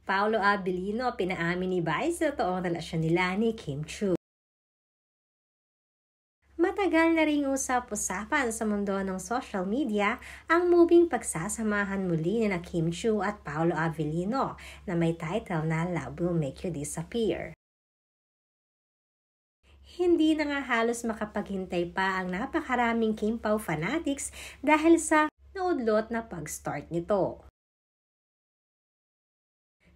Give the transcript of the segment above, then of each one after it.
Paolo Abilino pinaamin ni Vice sa totoong relasyon nila ni Kim Chiu. Matagal na ring usap-usapan sa mundo ng social media ang moving pagsasamahan muli ni Kim Chiu at Paolo Abilino na may title na Love Will Make You Disappear. Hindi na nga halos makapaghintay pa ang napakaraming Kim Pao fanatics dahil sa naudlot na pag-start nito.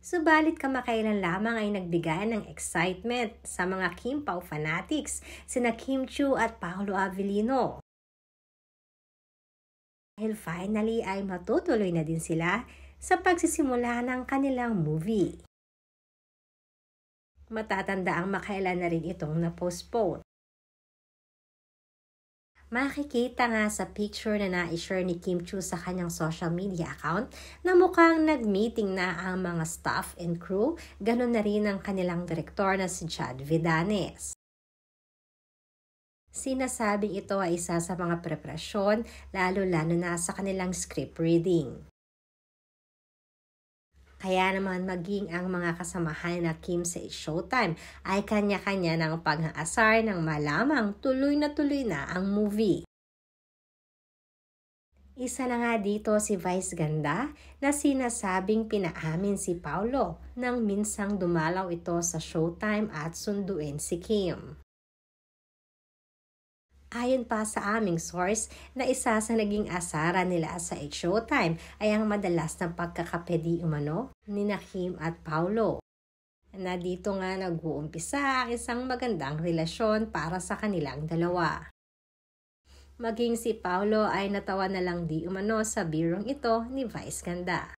Subalit kamakailan lamang ay nagbigay ng excitement sa mga Kim Pao fanatics sina Kim Chiu at Paolo Abilino. Dahil finally ay matutuloy na din sila sa pagsisimula ng kanilang movie. Matatanda ang makailan na rin itong na-postpone. Makikita nga sa picture na na-share ni Kim Chiu sa kanyang social media account na mukhang nag-meeting na ang mga staff and crew, ganun na rin ang kanilang direktor na si Chad Vidanes. Sinasabing ito ay isa sa mga preparasyon, lalo-lalo na sa kanilang script reading. Kaya naman maging ang mga kasamahan na Kim sa Showtime ay kanya-kanya ng pag-aasar ng malamang tuloy na ang movie. Isa na nga dito si Vice Ganda na sinasabing pinaamin si Paolo nang minsang dumalaw ito sa Showtime at sunduin si Kim. Ayon pa sa aming source na isa sa naging asaran nila sa Showtime ay ang madalas na pagkakapedi umano ni Kim at Paolo. Na dito nga nag-uumpisa ang isang magandang relasyon para sa kanilang dalawa. Maging si Paolo ay natawa na lang di umano sa birong ito ni Vice Ganda.